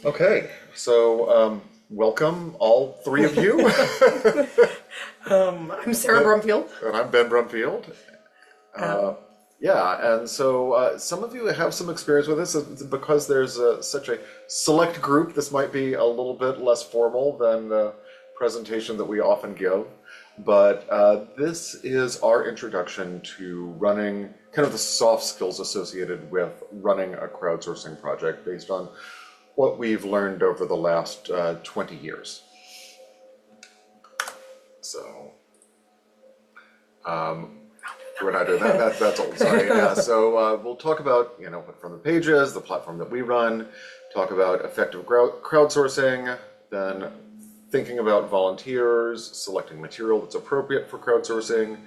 Okay, so welcome all three of you. I'm Sara Brumfield. And I'm Ben Brumfield. Yeah, and so some of you have some experience with this because there's such a select group. This might be a little bit less formal than the presentation that we often give, but this is our introduction to running kind of the soft skills associated with running a crowdsourcing project based on what we've learned over the last 20 years. So, we're not doing that. That's old. Sorry. Yeah. So we'll talk about what FromThePage is, the platform that we run. Talk about effective crowdsourcing, then thinking about volunteers, selecting material that's appropriate for crowdsourcing,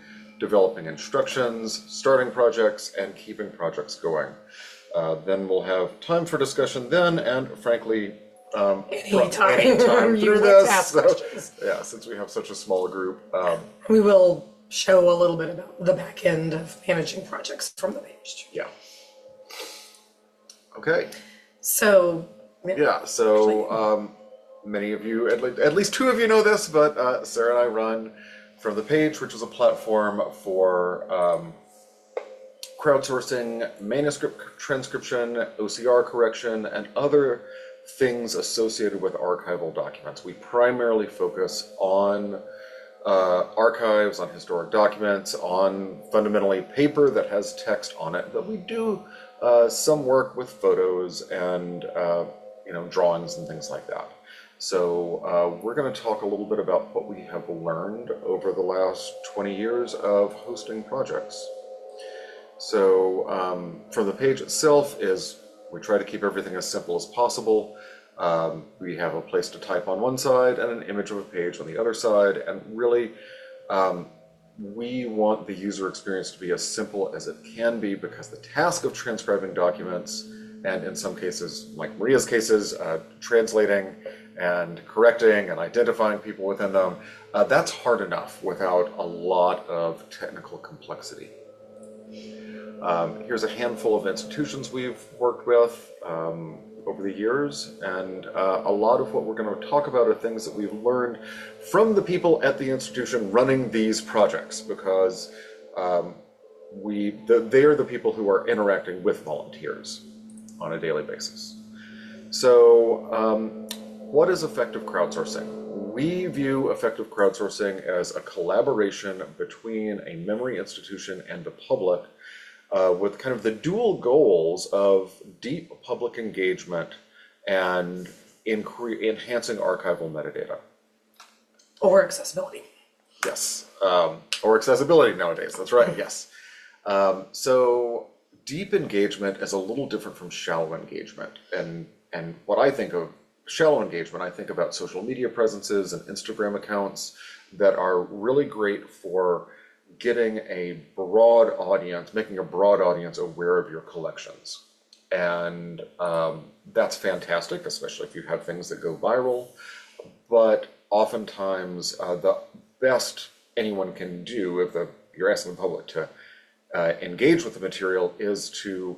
developing instructions, starting projects, and keeping projects going. Then we'll have time for discussion then, and frankly, Any time through like this. to ask So, questions. yeah, since we have such a small group. We will show a little bit about the back end of managing projects from the page. Yeah. Okay. So, Yeah, so many of you, at least two of you know this, but Sarah and I run FromThePage, which is a platform for crowdsourcing, manuscript transcription, OCR correction, and other things associated with archival documents. We primarily focus on archives, on historic documents, on fundamentally paper that has text on it, but we do some work with photos and drawings and things like that. So we're going to talk a little bit about what we have learned over the last 20 years of hosting projects. So FromThePage itself we try to keep everything as simple as possible. We have a place to type on one side and an image of a page on the other side, and really we want the user experience to be as simple as it can be, because the task of transcribing documents, and in some cases, like Maria's cases, translating and correcting and identifying people within them, that's hard enough without a lot of technical complexity. Here's a handful of institutions we've worked with over the years, and a lot of what we're going to talk about are things that we've learned from the people at the institution running these projects, because they're the people who are interacting with volunteers on a daily basis. So what is effective crowdsourcing? We view effective crowdsourcing as a collaboration between a memory institution and the public, with kind of the dual goals of deep public engagement and enhancing archival metadata. or accessibility. Yes, or accessibility nowadays, that's right, yes. So deep engagement is a little different from shallow engagement. And what I think of shallow engagement, I think about social media presences and Instagram accounts that are really great for getting a broad audience, making a broad audience aware of your collections. And that's fantastic, especially if you have things that go viral. But oftentimes, the best anyone can do if you're asking the public to engage with the material is to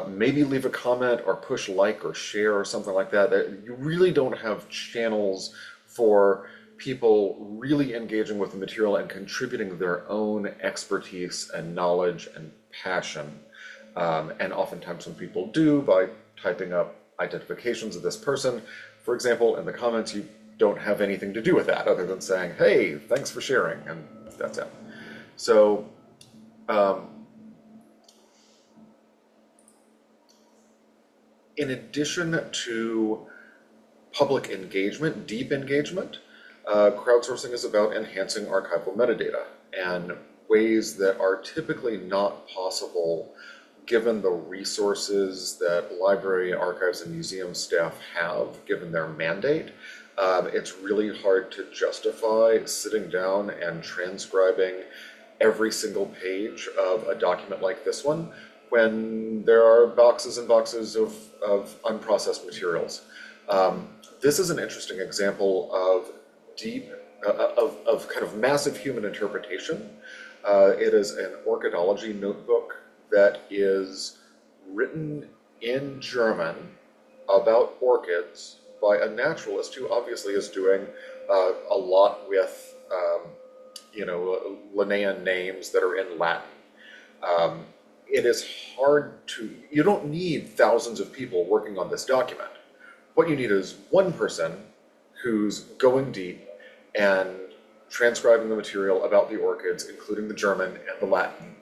maybe leave a comment or push like or share or something like that. You really don't have channels for people really engaging with the material and contributing their own expertise and knowledge and passion. And oftentimes when people do, by typing up identifications of this person, for example, in the comments, you don't have anything to do with that other than saying, hey, thanks for sharing, and that's it. So in addition to public engagement, deep engagement, crowdsourcing is about enhancing archival metadata and ways that are typically not possible given the resources that library, archives, and museum staff have, given their mandate. It's really hard to justify sitting down and transcribing every single page of a document like this one when there are boxes and boxes of unprocessed materials. This is an interesting example of kind of massive human interpretation. It is an orchidology notebook that is written in German about orchids by a naturalist who obviously is doing a lot with, Linnaean names that are in Latin. It is hard to, you don't need thousands of people working on this document. What you need is one person who's going deep and transcribing the material about the orchids, including the German and the Latin,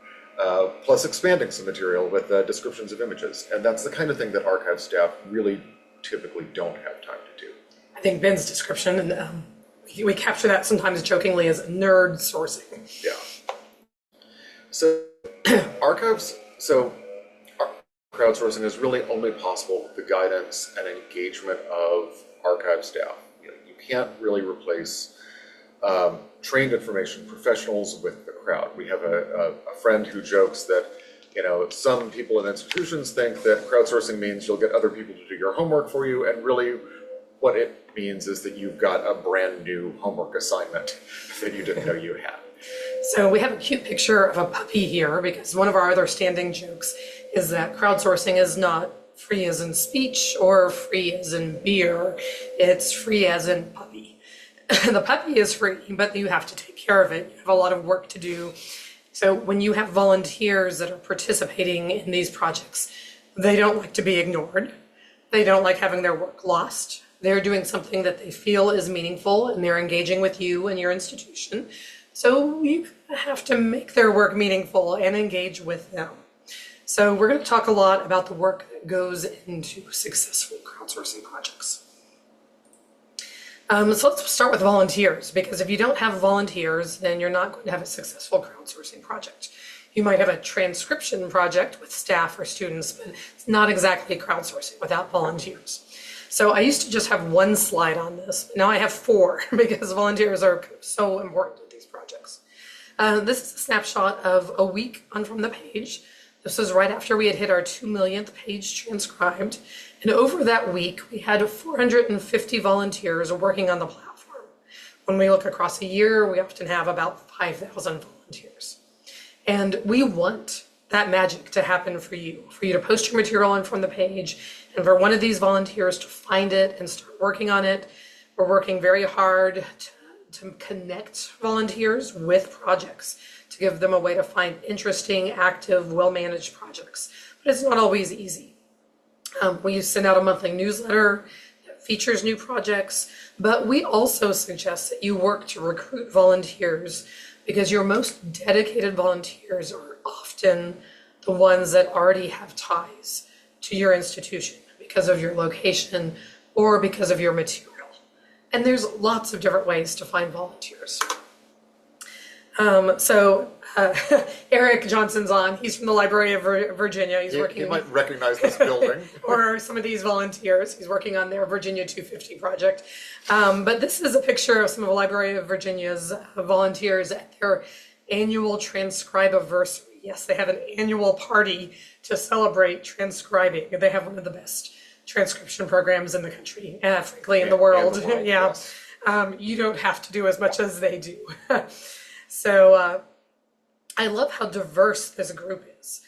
plus expanding some material with descriptions of images. And that's the kind of thing that archive staff really typically don't have time to do. I think Ben's description, and we capture that sometimes jokingly as nerd sourcing. Yeah. So crowdsourcing is really only possible with the guidance and engagement of archive staff. You can't really replace trained information professionals with the crowd. We have a friend who jokes that, some people in institutions think that crowdsourcing means you'll get other people to do your homework for you, and really what it means is that you've got a brand new homework assignment that you didn't know you had. So we have a cute picture of a puppy here because one of our other standing jokes is that crowdsourcing is not free as in speech or free as in beer. It's free as in puppy. The puppy is free, but you have to take care of it. You have a lot of work to do. So when you have volunteers that are participating in these projects, they don't like to be ignored. They don't like having their work lost. They're doing something that they feel is meaningful, and they're engaging with you and your institution. So you have to make their work meaningful and engage with them. So we're going to talk a lot about the work that goes into successful crowdsourcing projects. So let's start with volunteers, because if you don't have volunteers, then you're not going to have a successful crowdsourcing project. You might have a transcription project with staff or students, but it's not exactly crowdsourcing without volunteers. So I used to just have one slide on this, but now I have 4 because volunteers are so important with these projects. This is a snapshot of a week on FromThePage. This was right after we had hit our 2 millionth page transcribed. And over that week, we had 450 volunteers working on the platform. When we look across a year, we often have about 5,000 volunteers. And we want that magic to happen for you to post your material on FromThePage, and for one of these volunteers to find it and start working on it. We're working very hard to connect volunteers with projects, to give them a way to find interesting, active, well-managed projects. But it's not always easy. We send out a monthly newsletter that features new projects, but we also suggest that you work to recruit volunteers, because your most dedicated volunteers are often the ones that already have ties to your institution because of your location or because of your material. And there's lots of different ways to find volunteers. Eric Johnson's on. He's from the Library of Virginia. He's working. You might recognize this building. Or some of these volunteers. He's working on their Virginia 250 project. But this is a picture of some of the Library of Virginia's volunteers at their annual transcribiversary. Yes, they have an annual party to celebrate transcribing. They have one of the best transcription programs in the country, frankly, in the world. Yeah. Yes. You don't have to do as much as they do. So I love how diverse this group is.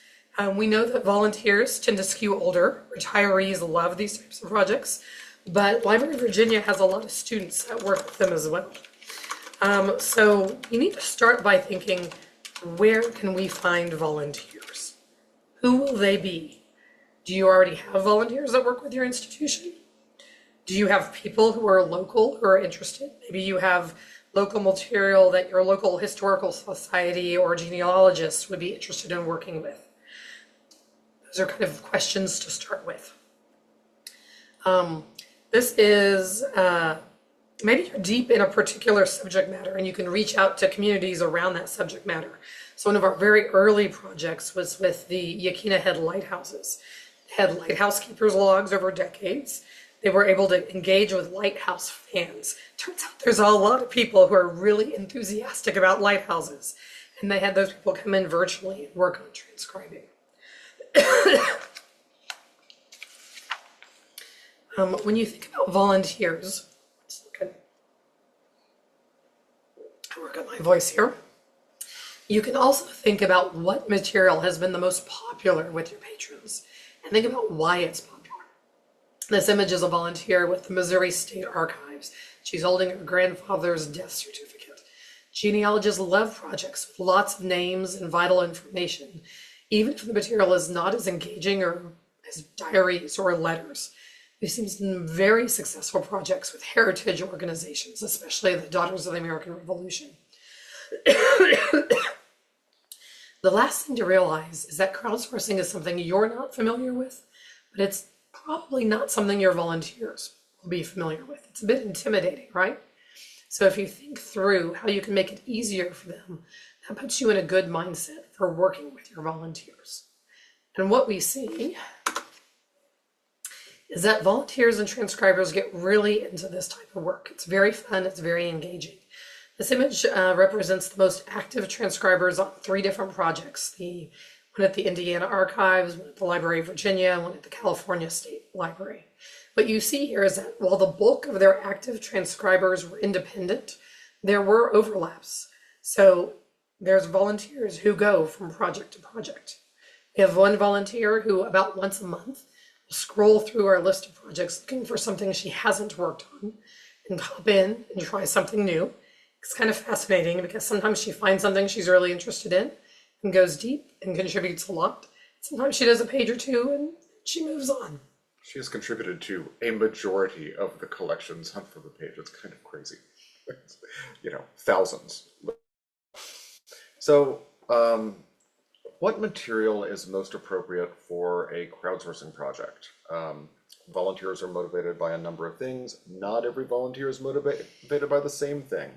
We know that volunteers tend to skew older. Retirees love these types of projects, but Library of Virginia has a lot of students that work with them as well. So you need to start by thinking, where can we find volunteers? Who will they be? Do you already have volunteers that work with your institution? Do you have people who are local who are interested? Maybe you have local material that your local historical society or genealogist would be interested in working with. Those are kind of questions to start with. This is, maybe you're deep in a particular subject matter and you can reach out to communities around that subject matter. So one of our very early projects was with the Yaquina Head lighthouses. They had lighthouse keepers logs over decades. They were able to engage with lighthouse fans. Turns out there's a lot of people who are really enthusiastic about lighthouses. And they had those people come in virtually and work on transcribing. When you think about volunteers, I work on my voice here. You can also think about what material has been the most popular with your patrons and think about why it's popular. This image is a volunteer with the Missouri State Archives. She's holding her grandfather's death certificate. Genealogists love projects with lots of names and vital information, even if the material is not as engaging or as diaries or letters. We've seen some very successful projects with heritage organizations, especially the Daughters of the American Revolution. The last thing to realize is that crowdsourcing is something you're not familiar with, but it's probably not something your volunteers will be familiar with. It's a bit intimidating, right? So if you think through how you can make it easier for them, that puts you in a good mindset for working with your volunteers. And what we see is that volunteers and transcribers get really into this type of work. It's very fun, it's very engaging. This image represents the most active transcribers on 3 different projects. The one at the Indiana Archives, one at the Library of Virginia, one at the California State Library. What you see here is that while the bulk of their active transcribers were independent, there were overlaps. So there's volunteers who go from project to project. We have one volunteer who about once a month will scroll through our list of projects looking for something she hasn't worked on and hop in and try something new. It's kind of fascinating because sometimes she finds something she's really interested in and goes deep and contributes a lot. Sometimes she does a page or 2 and she moves on. She has contributed to a majority of the collection's Hunt for the Page. It's kind of crazy. Thousands. So, what material is most appropriate for a crowdsourcing project? Volunteers are motivated by a number of things. Not every volunteer is motivated by the same thing.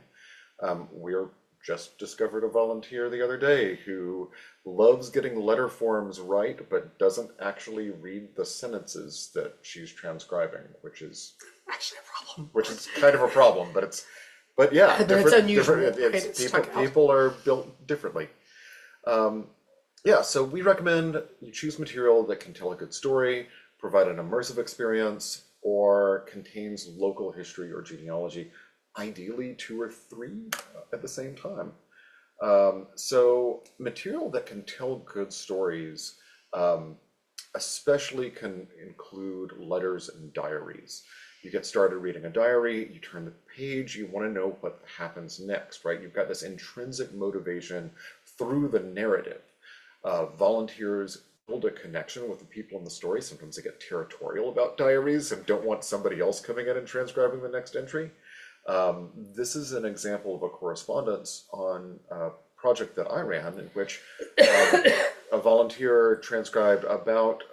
We're just discovered a volunteer the other day who loves getting letter forms right, but doesn't actually read the sentences that she's transcribing, which is actually a problem. Which is kind of a problem, but yeah, it's unusual. People are built differently. So we recommend you choose material that can tell a good story, provide an immersive experience, or contains local history or genealogy. Ideally 2 or 3 at the same time. So material that can tell good stories especially can include letters and diaries. You get started reading a diary, you turn the page, you want to know what happens next, right? You've got this intrinsic motivation through the narrative. Volunteers build a connection with the people in the story. Sometimes they get territorial about diaries and don't want somebody else coming in and transcribing the next entry. This is an example of a correspondence on a project that I ran in which a volunteer transcribed about,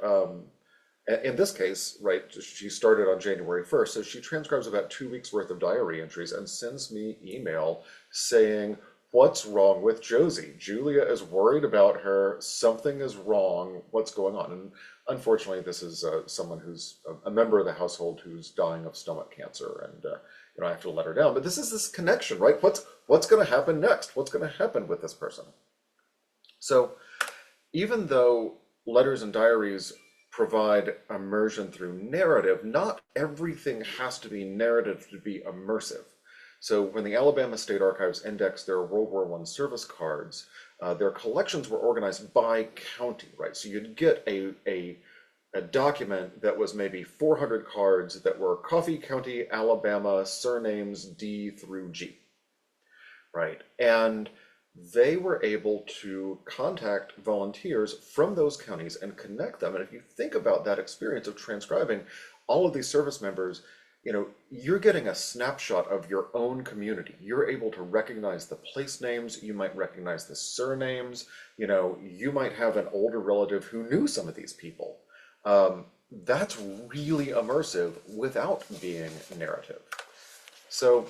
in this case, right, she started on January 1st, so she transcribes about 2 weeks worth of diary entries and sends me email saying, "What's wrong with Josie? Julia is worried about her, something is wrong, what's going on?" And unfortunately, this is someone who's a member of the household who's dying of stomach cancer, and I have to let her down. But this is this connection, right? What's going to happen next? What's going to happen with this person? So even though letters and diaries provide immersion through narrative, not everything has to be narrative to be immersive. So when the Alabama State Archives indexed their World War I service cards, their collections were organized by county, right? So you'd get a document that was maybe 400 cards that were Coffee County, Alabama, surnames D through G, right? And they were able to contact volunteers from those counties and connect them. And if you think about that experience of transcribing all of these service members, you're getting a snapshot of your own community. You're able to recognize the place names, you might recognize the surnames, you might have an older relative who knew some of these people. That's really immersive without being narrative. So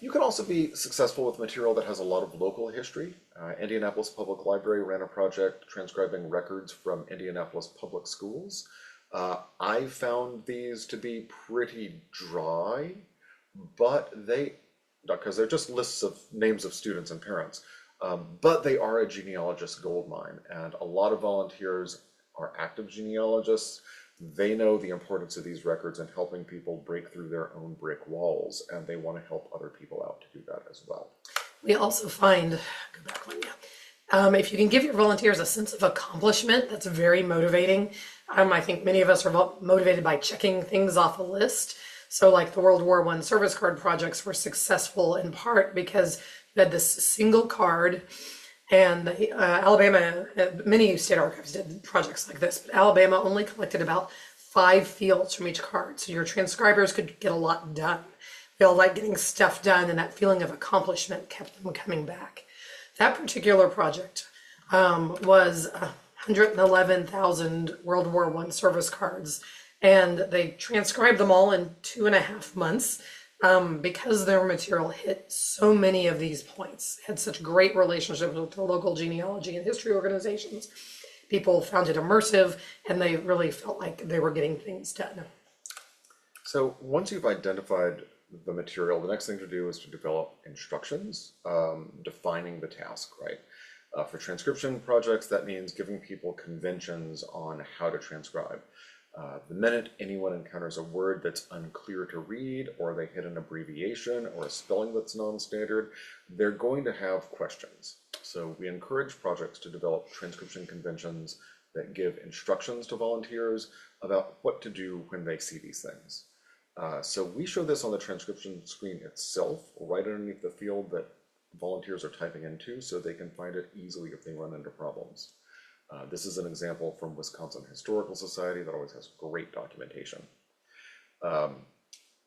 you can also be successful with material that has a lot of local history. Indianapolis Public Library ran a project transcribing records from Indianapolis public schools. I found these to be pretty dry, but because they're just lists of names of students and parents, but they are a genealogist goldmine, and a lot of volunteers are active genealogists. They know the importance of these records in helping people break through their own brick walls, and they want to help other people out to do that as well. We also find, go back one, if you can give your volunteers a sense of accomplishment, that's very motivating. I think many of us are motivated by checking things off a list. So like the World War I service card projects were successful in part because you had this single card, and Alabama, many state archives did projects like this, but Alabama only collected about 5 fields from each card. So your transcribers could get a lot done. They all like getting stuff done, and that feeling of accomplishment kept them coming back. That particular project was 111,000 World War I service cards, and they transcribed them all in 2.5 months because their material hit so many of these points, had such great relationships with the local genealogy and history organizations. People found it immersive, and they really felt like they were getting things done. So once you've identified the material, the next thing to do is to develop instructions, defining the task, right? For transcription projects, that means giving people conventions on how to transcribe. The minute anyone encounters a word that's unclear to read, or they hit an abbreviation or a spelling that's non-standard, they're going to have questions. So we encourage projects to develop transcription conventions that give instructions to volunteers about what to do when they see these things. So we show this on the transcription screen itself, right underneath the field that volunteers are typing into, so they can find it easily if they run into problems. This is an example from Wisconsin Historical Society that always has great documentation.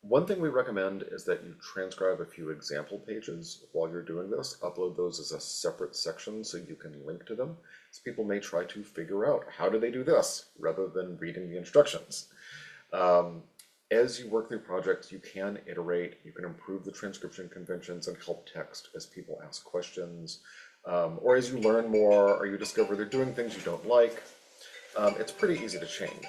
One thing we recommend is that you transcribe a few example pages while you're doing this. Upload those as a separate section so you can link to them. So people may try to figure out how do they do this rather than reading the instructions. As you work through projects, you can iterate, you can improve the transcription conventions and help text as people ask questions, or as you learn more or you discover they're doing things you don't like. It's pretty easy to change.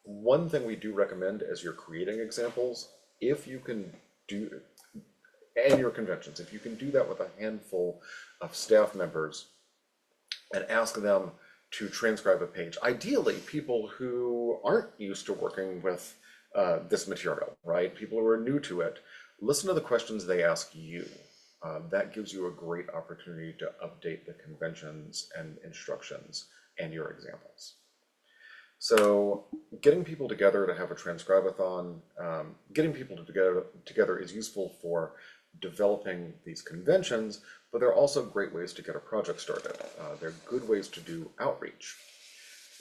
One thing we do recommend as you're creating examples, if you can do, and your conventions, if you can do that with a handful of staff members and ask them to transcribe a page, ideally people who aren't used to working with this material, right? People who are new to it, listen to the questions they ask you. That gives you a great opportunity to update the conventions and instructions and your examples. So getting people together to have a transcribathon, getting people together is useful for developing these conventions, but they're also great ways to get a project started. They're good ways to do outreach.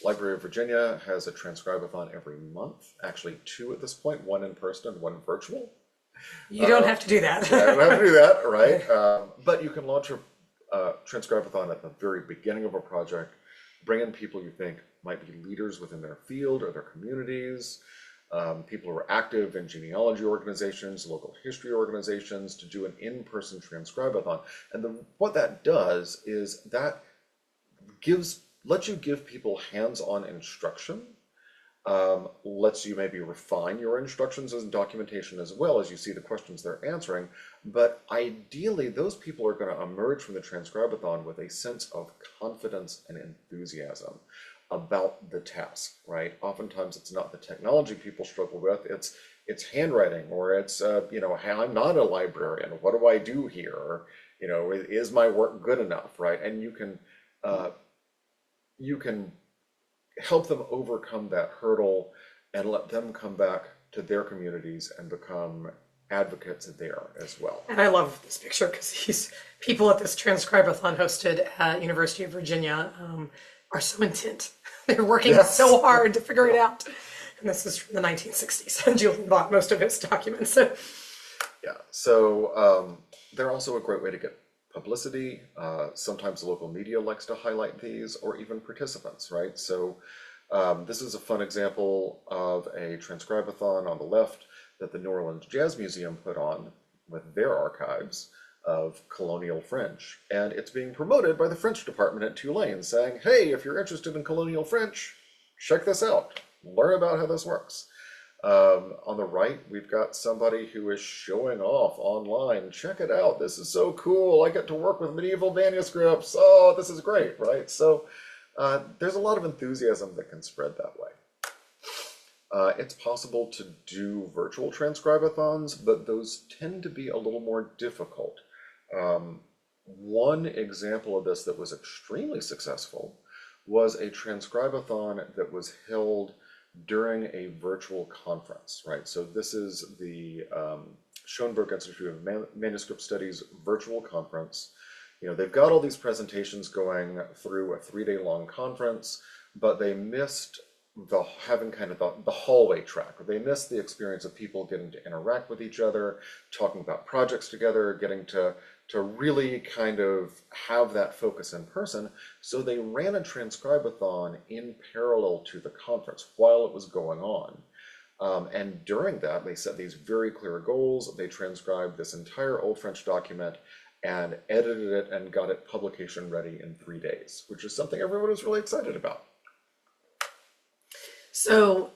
Library of Virginia has a transcribathon every month, actually 2 at this point, 1 in person and 1 virtual. You don't have to do that. Yeah, you don't have to do that, right? But you can launch a transcribathon at the very beginning of a project, bring in people you think might be leaders within their field or their communities, people who are active in genealogy organizations, local history organizations, to do an in-person transcribathon. And what that does is that lets you give people hands-on instruction, lets you maybe refine your instructions and documentation as well as you see the questions they're answering. But ideally, those people are going to emerge from the transcribathon with a sense of confidence and enthusiasm about the task, right? Oftentimes it's not the technology people struggle with, it's handwriting, or it's, hey, I'm not a librarian, what do I do here? Or, is my work good enough, right? And you can help them overcome that hurdle and let them come back to their communities and become advocates there as well. And I love this picture because these people at this transcribathon hosted at University of Virginia are so intent. They're working so hard to figure it out. And this is from the 1960s. And Julian bought most of his documents. Yeah, so they're also a great way to get publicity. Sometimes the local media likes to highlight these, or even participants, right? So this is a fun example of a transcribathon on the left that the New Orleans Jazz Museum put on with their archives of colonial French. And it's being promoted by the French department at Tulane, saying, hey, if you're interested in colonial French, check this out. Learn about how this works. On the right, we've got somebody who is showing off online. Check it out. This is so cool. I get to work with medieval manuscripts. Oh, this is great, right? So there's a lot of enthusiasm that can spread that way. It's possible to do virtual transcribathons, but those tend to be a little more difficult. One example of this that was extremely successful was a transcribathon that was held during a virtual conference, right? So this is the Schoenberg Institute of Manuscript Studies virtual conference. You know, they've got all these presentations going through a 3-day long conference, but they missed having kind of the hallway track. They missed the experience of people getting to interact with each other, talking about projects together, getting to really kind of have that focus in person. So they ran a transcribathon in parallel to the conference while it was going on. And during that, they set these very clear goals. They transcribed this entire Old French document and edited it and got it publication ready in 3 days, which is something everyone was really excited about. So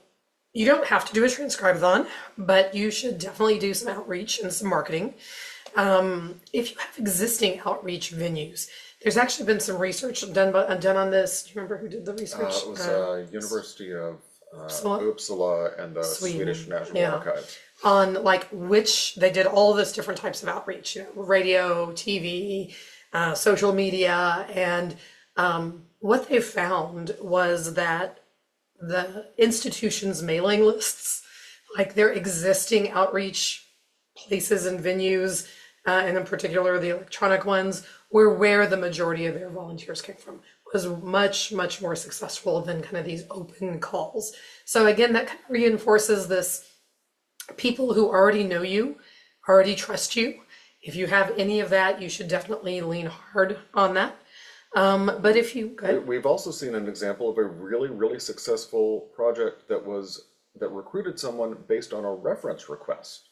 you don't have to do a transcribathon, but you should definitely do some outreach and some marketing. If you have existing outreach venues, there's actually been some research done on this. Do you remember who did the research? It was University of Uppsala and the Swedish National Archives. On like which they did all this different types of outreach, you know, radio, TV, social media, and what they found was that the institution's mailing lists, like their existing outreach places and venues, and in particular the electronic ones, were where the majority of their volunteers came from. Was much, much more successful than kind of these open calls. So again, that kind of reinforces this: people who already know you, already trust you. If you have any of that, you should definitely lean hard on that. But if you we've also seen an example of a really, really successful project that recruited someone based on a reference request,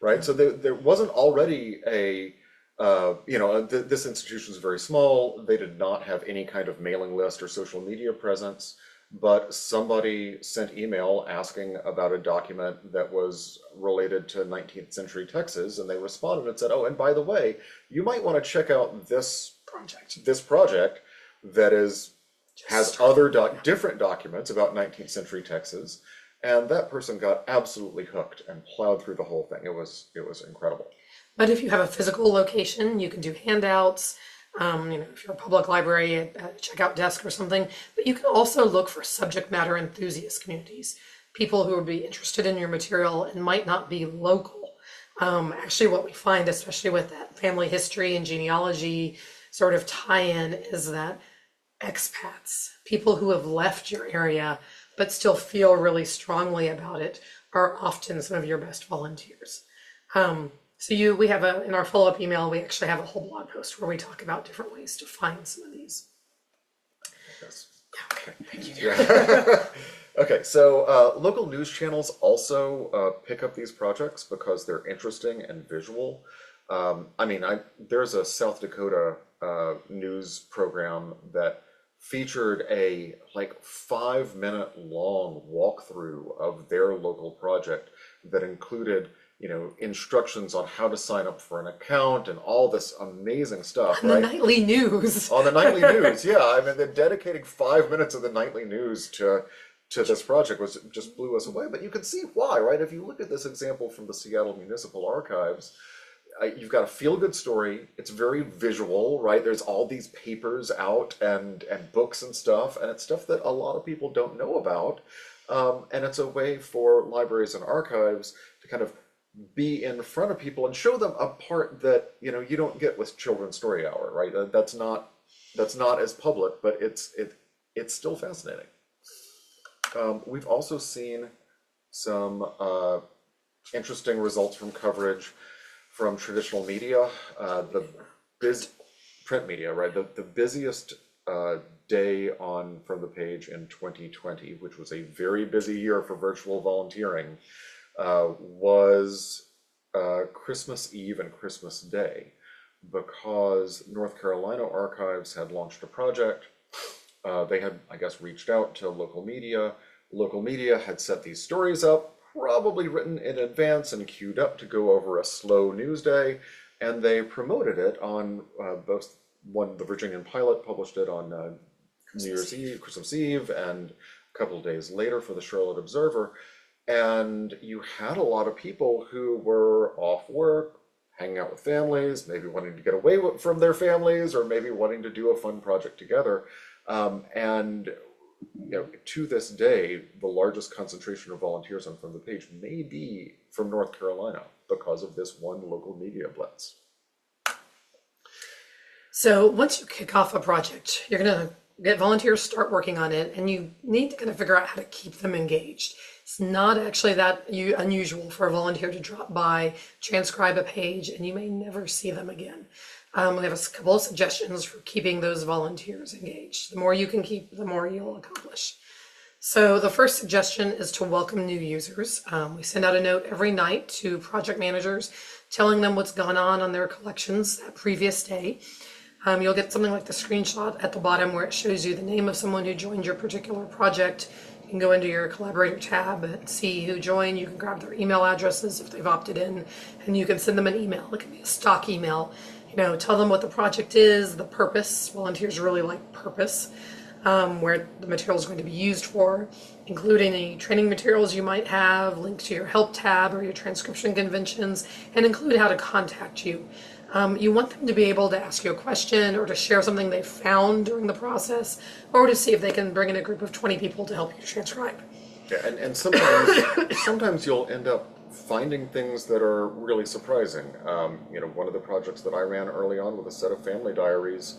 right? So there wasn't already this institution is very small. They did not have any kind of mailing list or social media presence, but somebody sent email asking about a document that was related to 19th century Texas, and they responded and said, "Oh, and by the way, you might want to check out this project that has other different documents about 19th century Texas." And that person got absolutely hooked and plowed through the whole thing. It was incredible. But if you have a physical location, you can do handouts. If you're a public library, a checkout desk or something. But you can also look for subject matter enthusiast communities, people who would be interested in your material and might not be local. Actually, what we find, especially with that family history and genealogy sort of tie-in, is that expats, people who have left your area but still feel really strongly about it, are often some of your best volunteers. We have in our follow-up email, we actually have a whole blog post where we talk about different ways to find some of these. Yes. Okay, thank you. Yeah. Okay, so local news channels also pick up these projects because they're interesting and visual. There's a South Dakota news program that featured a 5-minute long walkthrough of their local project that included, instructions on how to sign up for an account and all this amazing stuff. On the nightly news. On the nightly news, yeah. They're dedicating 5 minutes of the nightly news to this project just blew us away. But you can see why, right? If you look at this example from the Seattle Municipal Archives, you've got a feel-good story. It's very visual, right? There's all these papers out and books and stuff, and it's stuff that a lot of people don't know about. And it's a way for libraries and archives to kind of be in front of people and show them a part that you don't get with Children's Story Hour, right? That's not as public, but it's still fascinating. We've also seen some interesting results from coverage from traditional media, print media, right? The busiest day on From the Page in 2020, which was a very busy year for virtual volunteering, was Christmas Eve and Christmas Day, because North Carolina Archives had launched a project. They had, I guess, reached out to local media. Local media had set these stories up, probably written in advance and queued up to go over a slow news day, and they promoted it on the Virginian Pilot published it on New Year's Eve, Christmas Eve, and a couple of days later for the Charlotte Observer. And you had a lot of people who were off work, hanging out with families, maybe wanting to get away from their families, or maybe wanting to do a fun project together. And to this day, the largest concentration of volunteers on From the Page may be from North Carolina because of this one local media blitz. So once you kick off a project, you're going to get volunteers start working on it, and you need to kind of figure out how to keep them engaged. It's not actually that unusual for a volunteer to drop by, transcribe a page, and you may never see them again. We have a couple of suggestions for keeping those volunteers engaged. The more you can keep, the more you'll accomplish. So the first suggestion is to welcome new users. We send out a note every night to project managers telling them what's gone on their collections that previous day. You'll get something like the screenshot at the bottom where it shows you the name of someone who joined your particular project. You can go into your collaborator tab and see who joined. You can grab their email addresses if they've opted in, and you can send them an email. It can be a stock email. Tell them what the project is, the purpose. Volunteers really like purpose, where the material is going to be used for, including any training materials you might have, link to your help tab or your transcription conventions, and include how to contact you. You want them to be able to ask you a question or to share something they found during the process, or to see if they can bring in a group of 20 people to help you transcribe. Yeah, and sometimes you'll end up finding things that are really surprising. One of the projects that I ran early on with a set of family diaries,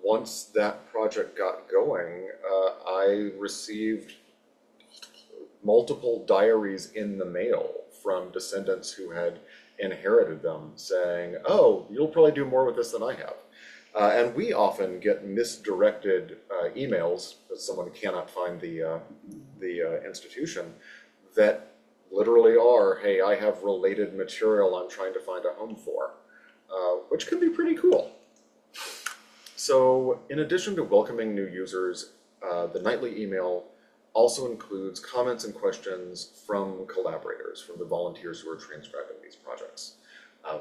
once that project got going, I received multiple diaries in the mail from descendants who had inherited them saying, oh, you'll probably do more with this than I have. And we often get misdirected emails, as someone cannot find the institution, that literally are, hey, I have related material I'm trying to find a home for, which can be pretty cool. So in addition to welcoming new users, the nightly email also includes comments and questions from collaborators, from the volunteers who are transcribing these projects.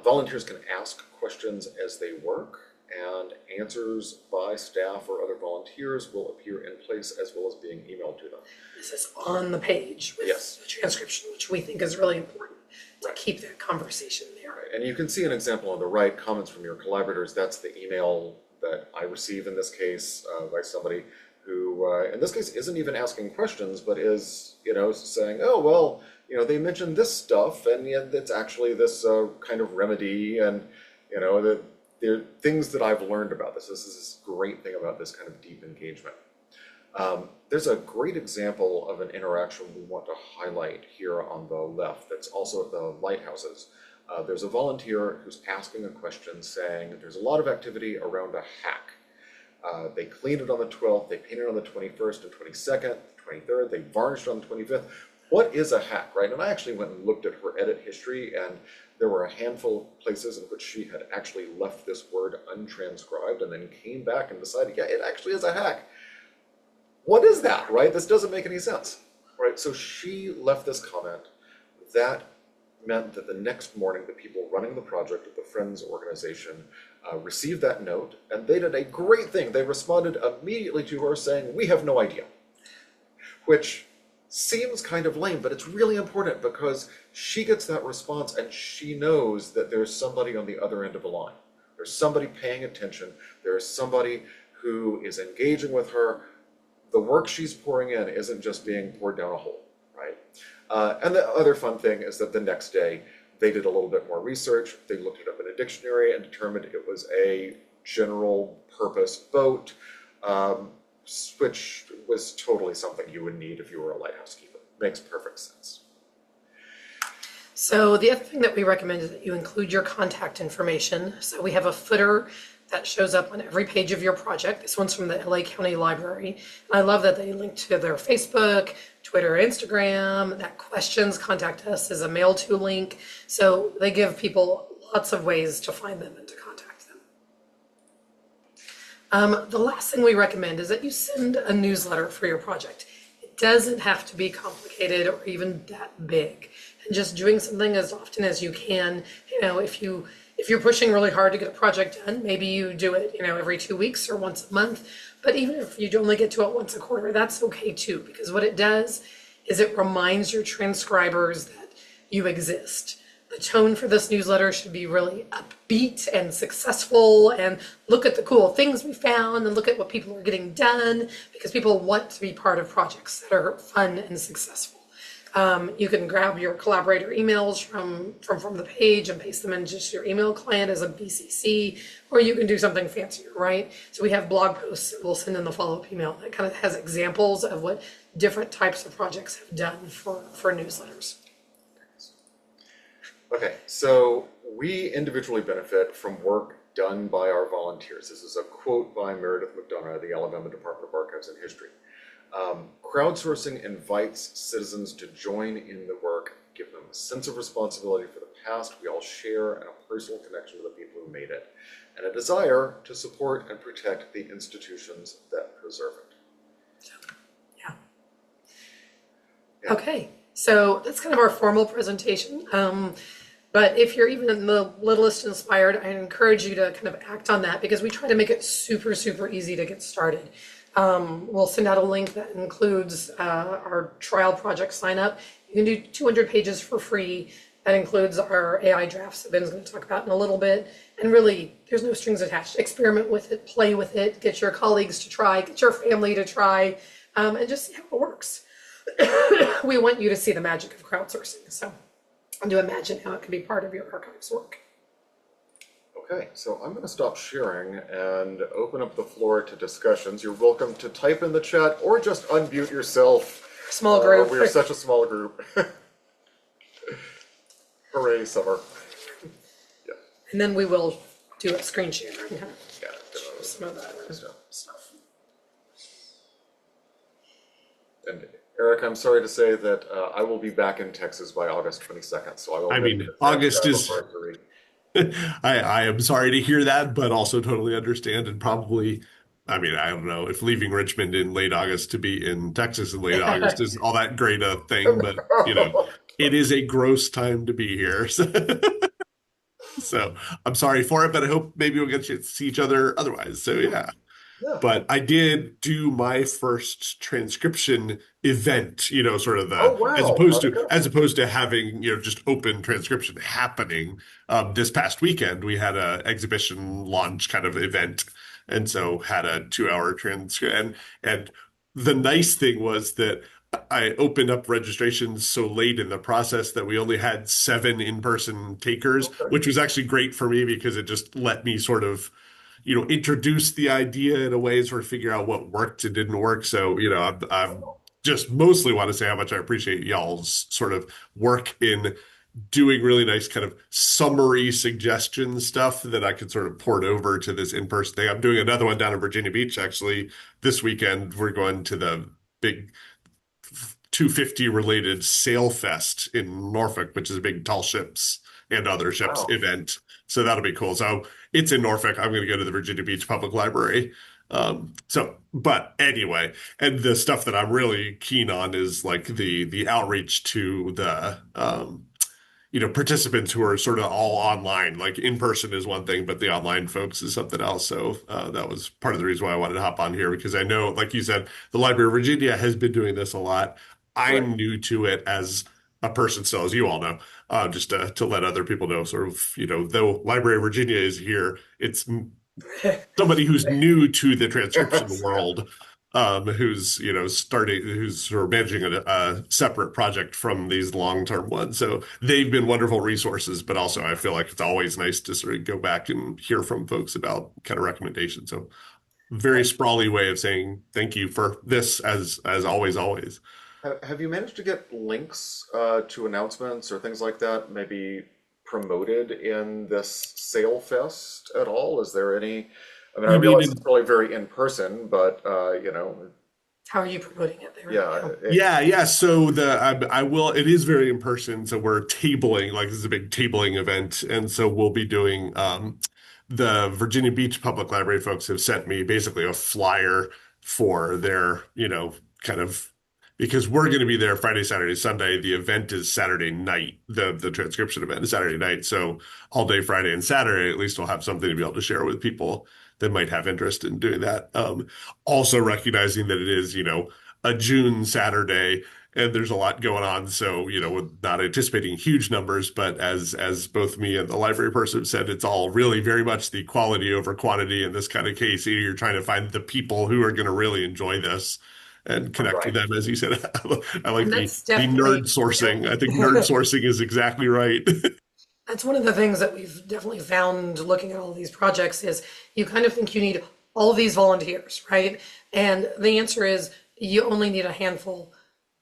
Volunteers can ask questions as they work, and answers by staff or other volunteers will appear in place as well as being emailed to them. This is on the page with Yes. the transcription, which we think is really important to keep that conversation there. Right. And you can see an example on the right, comments from your collaborators. That's the email that I receive in this case by somebody who, in this case, isn't even asking questions, but is, saying, oh, well, they mentioned this stuff, and yet it's actually this kind of remedy, and, there are things that I've learned about this. This is this great thing about this kind of deep engagement. There's a great example of an interaction we want to highlight here on the left that's also at the lighthouses. There's a volunteer who's asking a question saying there's a lot of activity around a hack. They cleaned it on the 12th, they painted on the 21st and 22nd, 23rd, they varnished on the 25th. What is a hack, right? And I actually went and looked at her edit history, and there were a handful of places in which she had actually left this word untranscribed and then came back and decided, yeah, it actually is a hack. What is that, right? This doesn't make any sense, right? So she left this comment. That meant that the next morning, the people running the project at the Friends organization received that note, and they did a great thing. They responded immediately to her saying, we have no idea, which seems kind of lame, but it's really important because she gets that response and she knows that there's somebody on the other end of the line. There's somebody paying attention. There's somebody who is engaging with her. The work she's pouring in isn't just being poured down a hole, right? And the other fun thing is that the next day they did a little bit more research. They looked it up in a dictionary and determined it was a general purpose boat, which was totally something you would need if you were a lighthouse keeper. Makes perfect sense. So the other thing that we recommend is that you include your contact information. So we have a footer that shows up on every page of your project. This one's from the LA County Library. And I love that they link to their Facebook, Twitter, Instagram. That questions contact us is a mail to link. So they give people lots of ways to find them and to contact them. The last thing we recommend is that you send a newsletter for your project. It doesn't have to be complicated or even that big. And just doing something as often as you can, if you're pushing really hard to get a project done, maybe you do it, every 2 weeks or once a month. But even if you only get to it once a quarter, that's okay too, because what it does is it reminds your transcribers that you exist. the tone for this newsletter should be really upbeat and successful, and look at the cool things we found and look at what people are getting done, because people want to be part of projects that are fun and successful. You can grab your collaborator emails from the page and paste them in just your email client as a BCC, or you can do something fancier, right? So we have blog posts that we'll send in the follow-up email that kind of has examples of what different types of projects have done for newsletters. Okay, so we individually benefit from work done by our volunteers. This is a quote by Meredith McDonough, the Alabama Department of Archives and History. Crowdsourcing invites citizens to join in the work, give them a sense of responsibility for the past we all share, and a personal connection to the people who made it, and a desire to support and protect the institutions that preserve it. Yeah. Okay, so that's kind of our formal presentation. But if you're even the littlest inspired, I encourage you to kind of act on that, because we try to make it super, super easy to get started. We'll send out a link that includes our trial project sign up. You can do 200 pages for free. That includes our AI drafts that Ben's going to talk about in a little bit. And really, there's no strings attached. Experiment with it, play with it, get your colleagues to try, get your family to try, and just see how it works. We want you to see the magic of crowdsourcing. So, and to imagine how it can be part of your archives work. Okay, so I'm going to stop sharing and open up the floor to discussions. You're welcome to type in the chat or just unmute yourself. Small group. We're such a small group. Hooray, summer. Yeah. And then we will do a screen share and kind of Yeah, show some of that stuff. stuff. And Eric, I'm sorry to say that I will be back in Texas by August 22nd, so I will. I mean, August is. I am sorry to hear that, but also totally understand, and probably, I mean, I don't know if leaving Richmond in late August to be in Texas in late August is all that great a thing, but it is a gross time to be here. So I'm sorry for it, but I hope maybe we'll get to see each other otherwise. So yeah. But I did do my first transcription event, sort of as opposed to having, just open transcription happening. This past weekend, we had a exhibition launch kind of event. And so had a 2-hour transcript. And the nice thing was that I opened up registrations so late in the process that we only had 7 in-person takers, which was actually great for me because it just let me sort of introduce the idea in a way, sort of figure out what worked and didn't work. So, I'm just mostly want to say how much I appreciate y'all's sort of work in doing really nice kind of summary suggestion stuff that I could sort of port over to this in-person thing. I'm doing another one down in Virginia Beach, actually, this weekend. We're going to the big 250 related Sail Fest in Norfolk, which is a big tall ships and other ships event. So that'll be cool. So it's in Norfolk. I'm going to go to the Virginia Beach Public Library. But anyway, and the stuff that I'm really keen on is like the outreach to the, participants who are sort of all online. Like in person is one thing, but the online folks is something else. So that was part of the reason why I wanted to hop on here, because I know, like you said, the Library of Virginia has been doing this a lot. I'm new to it as a person still, as you all know, just to let other people know, sort of, though Library of Virginia is here, it's somebody who's new to the transcription world, who's, who's sort of managing a separate project from these long-term ones. So they've been wonderful resources, but also I feel like it's always nice to sort of go back and hear from folks about kind of recommendations. So very sprawly way of saying thank you for this, as always. Have you managed to get links to announcements or things like that, maybe promoted in this Sail Fest at all? Is there any? I mean, I realize it's probably very in person, but How are you promoting it there? Yeah. So I will. It is very in person. So we're tabling. Like this is a big tabling event, and so we'll be doing. The Virginia Beach Public Library folks have sent me basically a flyer for their, kind of. Because we're going to be there Friday, Saturday, Sunday. The event is Saturday night. The transcription event is Saturday night. So all day Friday and Saturday, at least we'll have something to be able to share with people that might have interest in doing that. Also recognizing that it is, a June Saturday, and there's a lot going on. So, with not anticipating huge numbers, but as both me and the library person have said, it's all really very much the quality over quantity in this kind of case. You're trying to find the people who are going to really enjoy this and connect with Right. them, as you said. I like And the that's the definitely, nerd sourcing. I think nerd sourcing is exactly right. that's one of the things that we've definitely found looking at all these projects is you kind of think you need all of these volunteers, right? And the answer is you only need a handful,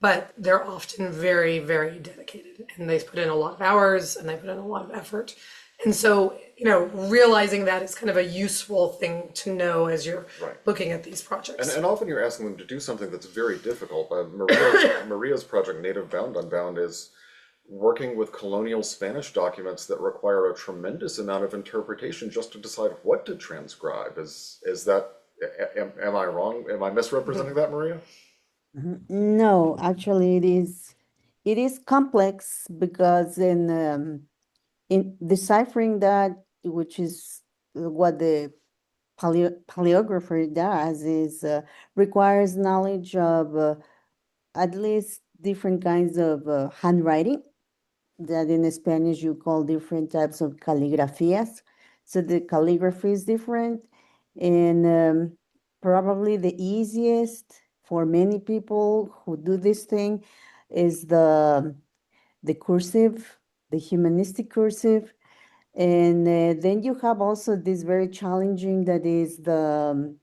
but they're often very, very dedicated and they put in a lot of hours and they put in a lot of effort. And so, realizing that is kind of a useful thing to know as you're Right. looking at these And, projects. and often you're asking them to do something that's very difficult. Maria's project, Native Bound Unbound, is working with colonial Spanish documents that require a tremendous amount of interpretation just to decide what to transcribe. Is that, am I wrong? Am I misrepresenting that, Maria? No, actually, it is complex because in deciphering that, which is what the paleographer does, is requires knowledge of at least different kinds of handwriting that in Spanish you call different types of caligrafías. So the calligraphy is different, and probably the easiest for many people who do this thing is the cursive, the humanistic cursive, and then you have also this very challenging that is the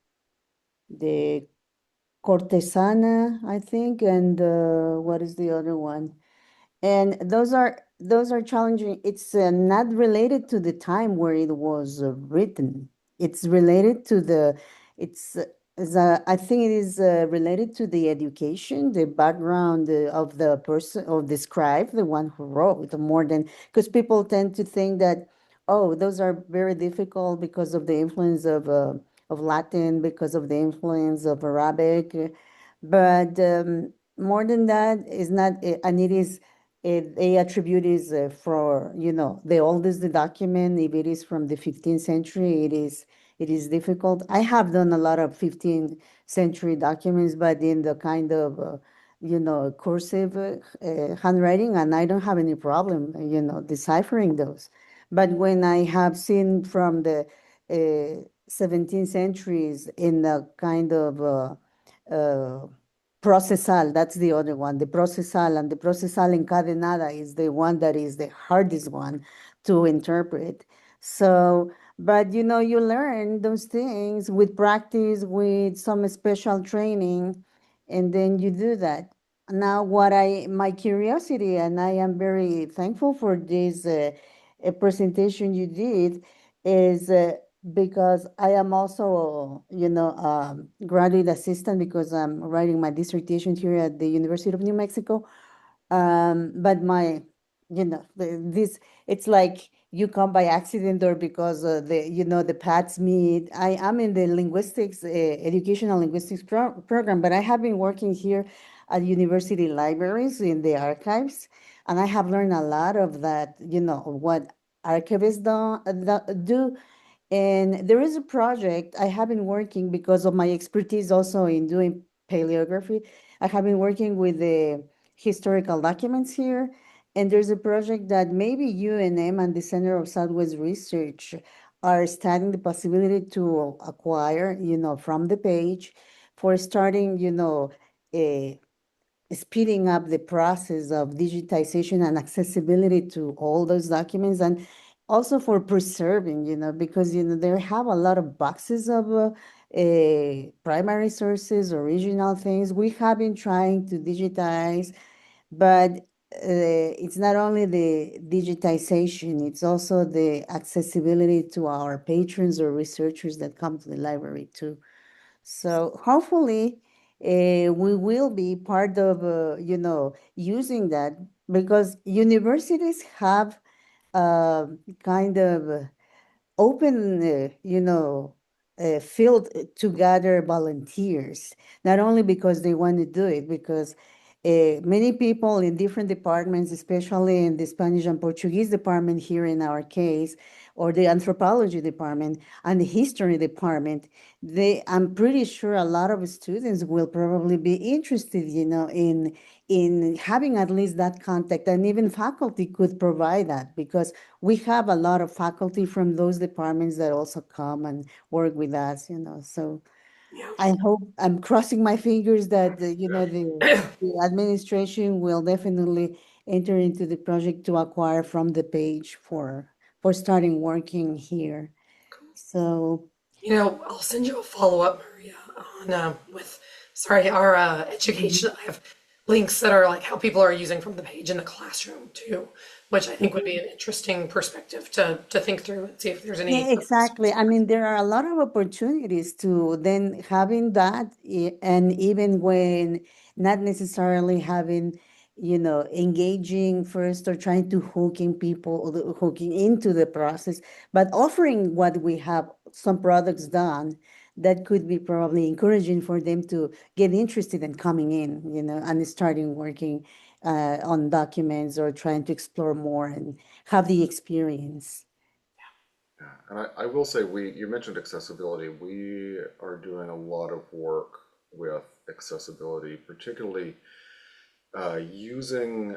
cortesana, I think, and what is the other one? And those are challenging. It's not related to the time where it was written. It's related to it's I think it is related to the education, the background of the person, of the scribe, the one who wrote, more than, because people tend to think that, oh, those are very difficult because of the influence of Latin, because of the influence of Arabic, but more than that is not, and it is a attribute is for, the oldest the document. If it is from the 15th century, it is difficult. I have done a lot of 15th century documents, but in the kind of cursive handwriting, and I don't have any problem deciphering those. But when I have seen from the 17th centuries in the kind of uh, procesal, that's the other one, the procesal, and the procesal encadenada is the one that is the hardest one to interpret. So, but you learn those things with practice, with some special training, and then you do that. Now, my curiosity, and I am very thankful for this presentation you did, is because I am also, graduate assistant because I'm writing my dissertation here at the University of New Mexico. But this, it's like you come by accident or because the paths meet. I am in the linguistics, educational linguistics program, but I have been working here at university libraries in the archives, and I have learned a lot of that, what archivists do. And there is a project I have been working because of my expertise also in doing paleography. I have been working with the historical documents here. And there's a project that maybe UNM and the Center of Southwest Research are studying the possibility to acquire, from the page for starting, a speeding up the process of digitization and accessibility to all those documents, and also for preserving, because they have a lot of boxes of primary sources, original things. We have been trying to digitize, but it's not only the digitization, it's also the accessibility to our patrons or researchers that come to the library too. So hopefully, we will be part of, using that, because universities have kind of open, field to gather volunteers, not only because they want to do it, because many people in different departments, especially in the Spanish and Portuguese department here in our case, or the anthropology department and the history department, I'm pretty sure a lot of students will probably be interested, in having at least that contact, and even faculty could provide that because we have a lot of faculty from those departments that also come and work with us, so. Yeah. I hope I'm crossing my fingers that the administration will definitely enter into the project to acquire from the page for starting working here. So I'll send you a follow-up, Maria, on with sorry, our education. I have links that are like how people are using from the page in the classroom too, which I think would be an interesting perspective to think through and see if there's any. yeah, exactly. I mean, there are a lot of opportunities to then having that, and even when not necessarily having, engaging first or trying to hooking into the process, but offering what we have, some products done that could be probably encouraging for them to get interested in coming in, and starting working on documents or trying to explore more and have the experience. Yeah, and I will say you mentioned accessibility. We are doing a lot of work with accessibility, particularly using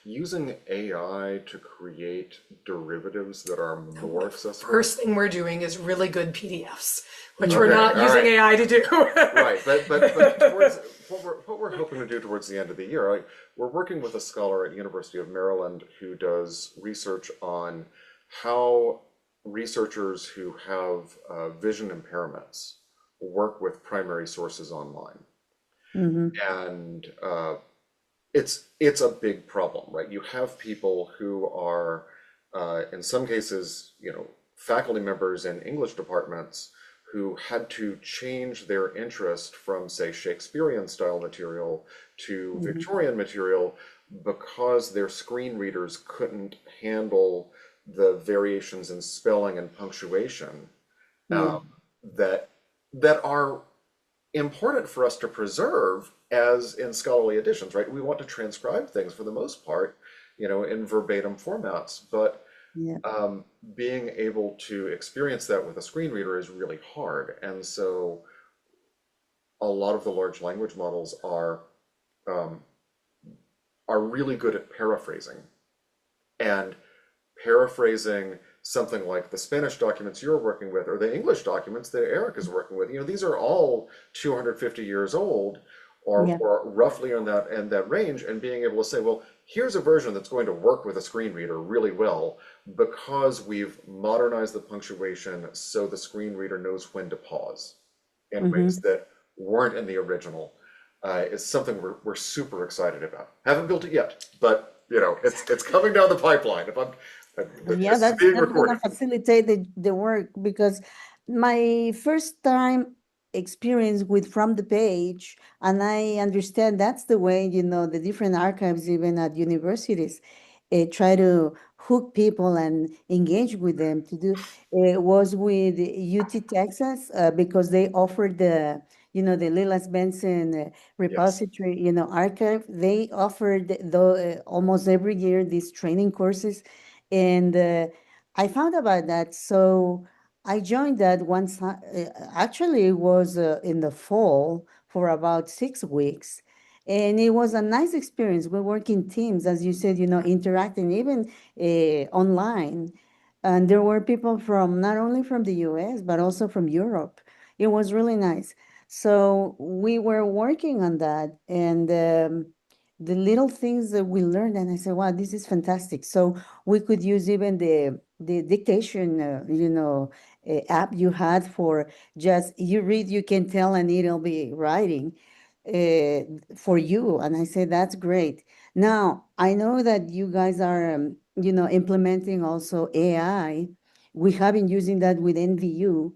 AI to create derivatives that are more accessible. First thing we're doing is really good PDFs, which we're Okay, not all using right. AI to do. Right, but towards what we're hoping to do towards the end of the year, like we're working with a scholar at University of Maryland who does research on how researchers who have vision impairments work with primary sources online, Mm-hmm. and it's a big problem, right? You have people who are, in some cases, faculty members in English departments who had to change their interest from, say, Shakespearean style material to Mm-hmm. Victorian material because their screen readers couldn't handle the variations in spelling and punctuation Yeah. that that are important for us to preserve as in scholarly editions, right? We want to transcribe things for the most part, in verbatim formats, but Yeah. being able to experience that with a screen reader is really hard. And so a lot of the large language models um, are really good at paraphrasing and paraphrasing something like the Spanish documents you're working with or the English documents that Eric is working with. These are all 250 years old Yeah. or roughly in that range, and being able to say, well, here's a version that's going to work with a screen reader really well because we've modernized the punctuation so the screen reader knows when to pause in ways Mm-hmm. that weren't in the original. Is something we're super excited about. Haven't built it yet, but it's coming down the pipeline. Yeah, This is that's being that's gonna recorded. facilitate the work because my first time experience with From the Page, and I understand that's the way, the different archives, even at universities, try to hook people and engage with them to do. It was with UT Texas because they offered the Lilas Benson Yes. repository, archive. They offered almost every year these training courses, and I found about that. So I joined that once. Actually, it was in the fall for about 6 weeks. And it was a nice experience. We work in teams, as you said, interacting even online. And there were people from not only from the US, but also from Europe. It was really nice. So we were working on that. And the little things that we learned, and I said, wow, this is fantastic. So we could use even the dictation, app you had for just you read, you can tell, and it'll be writing for you. And I said, that's great. Now, I know that you guys are, implementing also AI. We have been using that with NVU,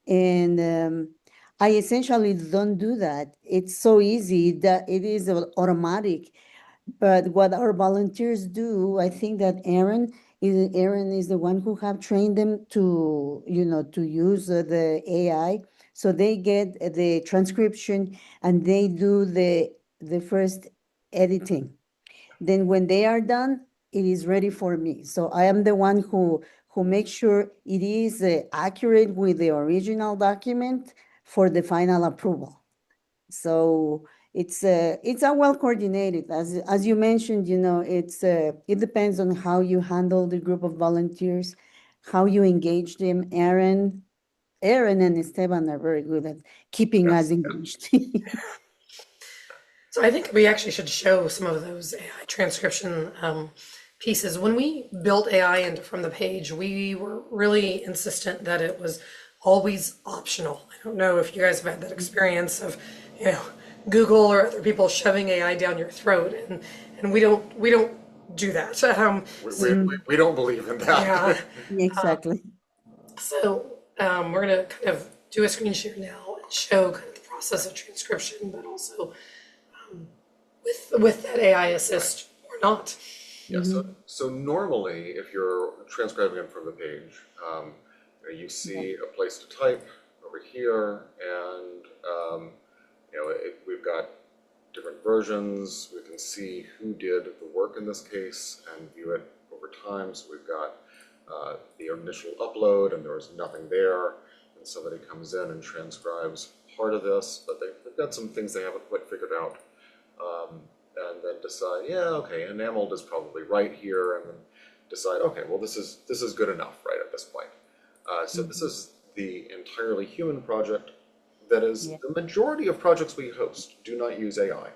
and I essentially don't do that. It's so easy that it is automatic. But what our volunteers do, I think that Aaron is the one who have trained them to use the AI. So they get the transcription and they do the first editing. Then when they are done, it is ready for me. So I am the one who makes sure it is accurate with the original document for the final approval. So it's a well coordinated, as you mentioned, it depends on how you handle the group of volunteers, how you engage them. Aaron and Esteban are very good at keeping us engaged. So I think we actually should show some of those AI transcription pieces. When we built AI into From the Page, we were really insistent that it was always optional. I don't know if you guys have had that experience of, Google or other people shoving AI down your throat, and we don't do that. We don't believe in that. Yeah. Exactly. So we're gonna kind of do a screen share now and show kind of the process of transcription, but also with that AI assist or not. Yeah, so normally, if you're transcribing it from the page, you see a place to type over here, and we've got different versions. We can see who did the work in this case and view it over time. So we've got the initial upload, and there was nothing there, and somebody comes in and transcribes part of this, but they've got some things they haven't quite figured out. And then decide, okay, enameled is probably right here, and then decide, okay, well, this is good enough, right, at this point. So this is the entirely human project. That is, the majority of projects we host do not use AI.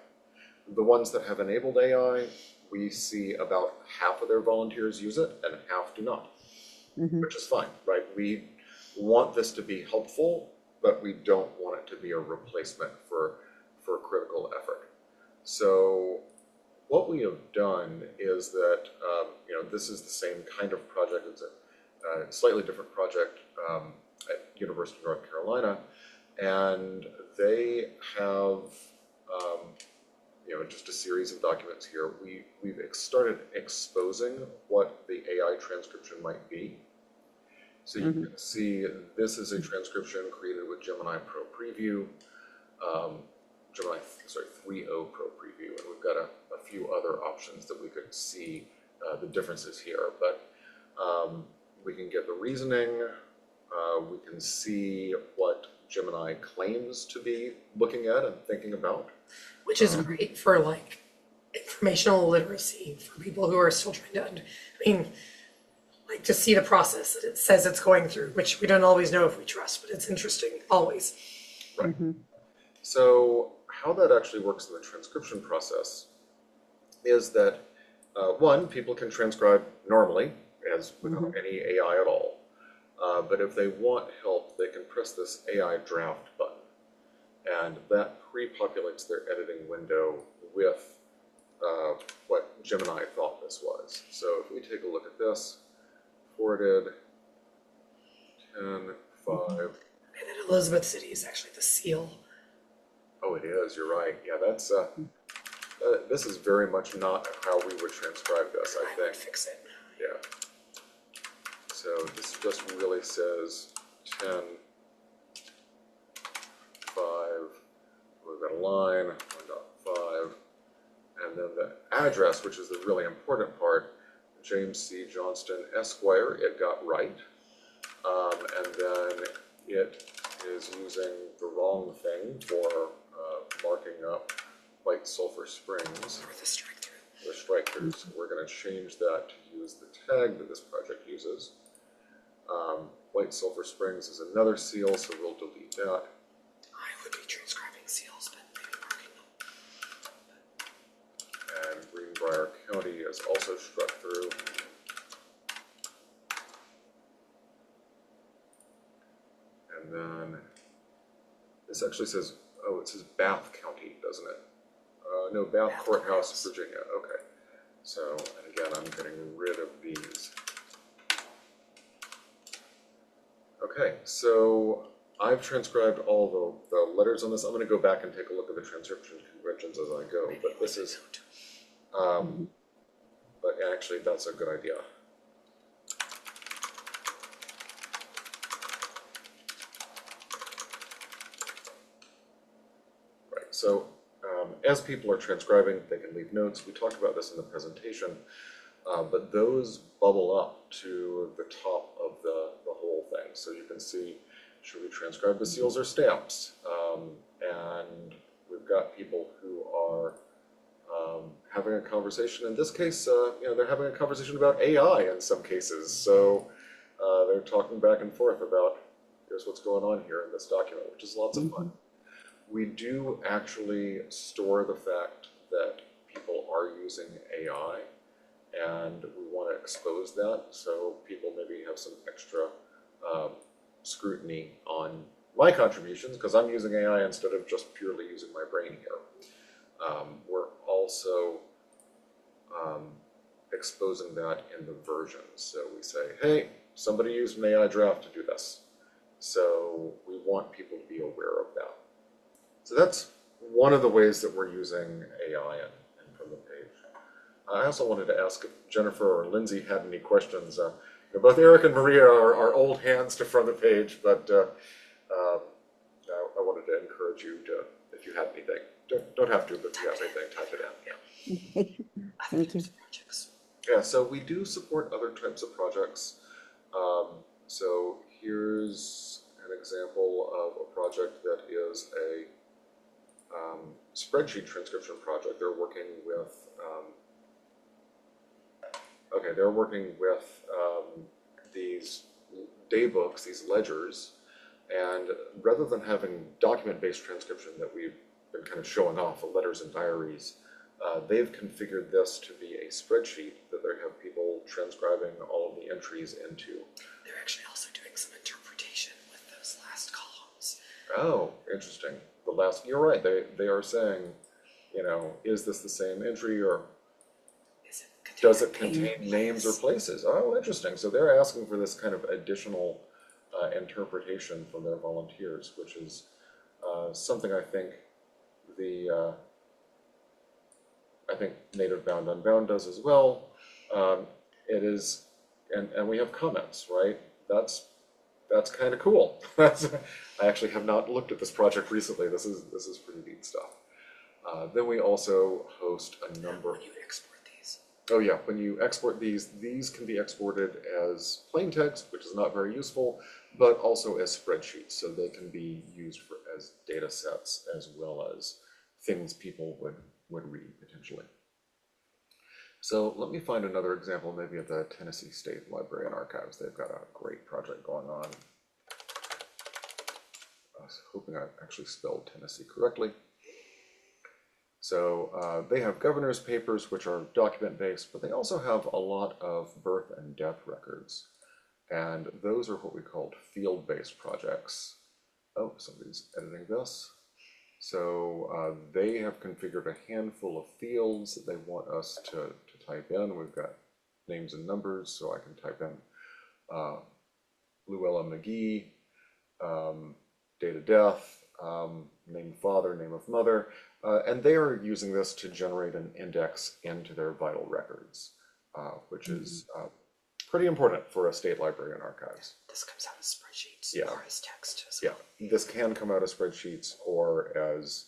The ones that have enabled AI, we see about half of their volunteers use it, and half do not, which is fine, right? We want this to be helpful, but we don't want it to be a replacement for critical effort. So what we have done is that, this is the same kind of project. It's a slightly different project at University of North Carolina, and they have, just a series of documents here. We've started exposing what the AI transcription might be. So you can see this is a transcription created with Gemini Pro Preview. Gemini 3.0 Pro Preview, and we've got a few other options that we could see the differences here, but we can get the reasoning, we can see what Gemini claims to be looking at and thinking about. Which is great for like informational literacy for people who are still trying to, like to see the process that it says it's going through, which we don't always know if we trust, but it's interesting, always. Right. So how that actually works in the transcription process is that, one, people can transcribe normally, as without any AI at all. But if they want help, they can press this AI draft button. And that pre-populates their editing window with what Gemini thought this was. So if we take a look at this, forwarded 10.5. And then Elizabeth City is actually the seal. Oh, it is, you're right. Yeah, that's, this is very much not how we would transcribe this, I I would think. fix it. Yeah. So this just really says 10.5. We've got a line, 1.5. And then the address, which is the really important part, James C. Johnston, Esquire, it got right. And then it is using the wrong thing for marking up White Sulphur Springs. For the strike through. The strike-through. So we're going to change that to use the tag that this project uses. White Sulphur Springs is another seal, so we'll delete that. I would be transcribing seals, but maybe marking them. And Greenbrier County is also struck through. And then this actually says, it says Bath County, doesn't it? No, Bath Courthouse, Virginia. Okay. So, and again, I'm getting rid of these. Okay, so I've transcribed all the letters on this. I'm going to go back and take a look at the transcription conventions as I go. But this is, but actually, that's a good idea. Right. So as people are transcribing, they can leave notes. We talked about this in the presentation, but those bubble up to the top of the whole thing. So you can see, should we transcribe the seals or stamps? And we've got people who are having a conversation. In this case, they're having a conversation about AI in some cases. So they're talking back and forth about, here's what's going on here in this document, which is lots of fun. We do actually store the fact that people are using AI, and we want to expose that, so people maybe have some extra scrutiny on my contributions, because I'm using AI instead of just purely using my brain here. We're also exposing that in the versions. So we say, hey, somebody used an AI draft to do this. So we want people to be aware of that. So that's one of the ways that we're using AI in From the Page. I also wanted to ask if Jennifer or Lindsay had any questions. Both Eric and Maria are old hands to From the Page, but I wanted to encourage you to, if you had anything, don't have to, but if you have anything, type it in. Thank you. Yeah, so we do support other types of projects. So here's an example of a project that is a spreadsheet transcription project. They're working with these daybooks, these ledgers, and rather than having document-based transcription that we've been kind of showing off, of letters and diaries, they've configured this to be a spreadsheet that they have people transcribing all of the entries into. They're actually also doing some interpretation with those last columns. Oh, interesting. You're right, they are saying, is this the same entry, or does it contain names or places? Oh, interesting. So they're asking for this kind of additional interpretation from their volunteers, which is something I think Native Bound Unbound does as well. It is, and we have comments, right? That's kind of cool. I actually have not looked at this project recently. This is pretty neat stuff. Then we also host a number. When you export these. Oh yeah, when you export these can be exported as plain text, which is not very useful, but also as spreadsheets, so they can be used as data sets as well as things people would read potentially. So let me find another example, maybe at the Tennessee State Library and Archives. They've got a great project going on. I was hoping I actually spelled Tennessee correctly. So they have governor's papers, which are document-based, but they also have a lot of birth and death records. And those are what we called field-based projects. Oh, somebody's editing this. So they have configured a handful of fields that they want us to type in. We've got names and numbers, so I can type in Luella McGee, date of death, name of father, name of mother, and they are using this to generate an index into their vital records, which is pretty important for a state library and archives. This comes out as spreadsheets or as text as well. Yeah, this can come out as spreadsheets or as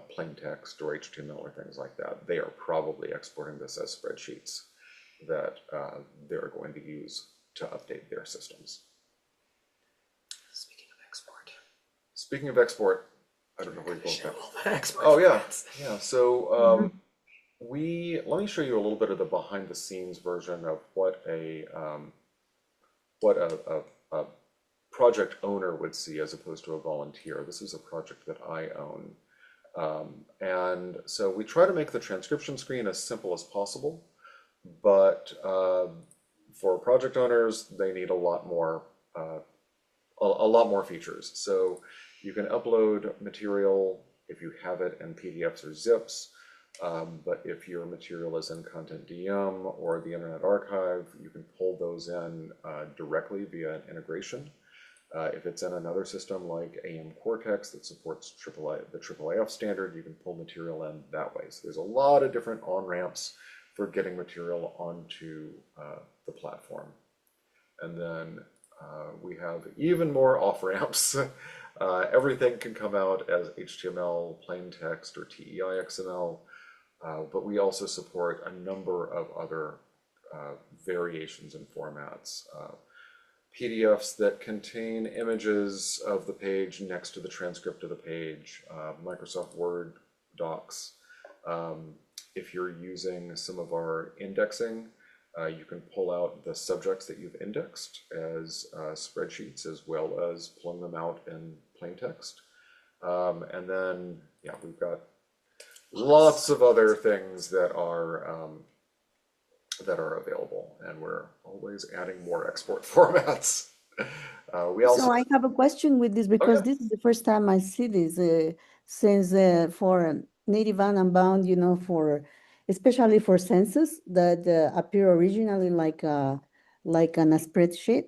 plain text or HTML or things like that. They are probably exporting this as spreadsheets that they're going to use to update their systems. Speaking of export, I don't know where you go with that. All the export Oh yeah, formats. yeah. So let me show you a little bit of the behind the scenes version of what a project owner would see as opposed to a volunteer. This is a project that I own. And so we try to make the transcription screen as simple as possible, but for project owners, they need a lot more features. So you can upload material if you have it in PDFs or zips, but if your material is in Content DM or the Internet Archive, you can pull those in directly via an integration. If it's in another system like AM Cortex that supports the AAAF standard, you can pull material in that way. So there's a lot of different on-ramps for getting material onto the platform. And then we have even more off-ramps. Everything can come out as HTML, plain text, or TEI XML, but we also support a number of other variations and formats. PDFs that contain images of the page next to the transcript of the page, Microsoft Word docs. If you're using some of our indexing, you can pull out the subjects that you've indexed as spreadsheets, as well as pulling them out in plain text. And then, yeah, we've got lots of other things that are available, and we're always adding more export formats. We So also, I have a question with this oh because yeah, this is the first time I see this since for native and unbound, for especially for census that appear originally like on a spreadsheet.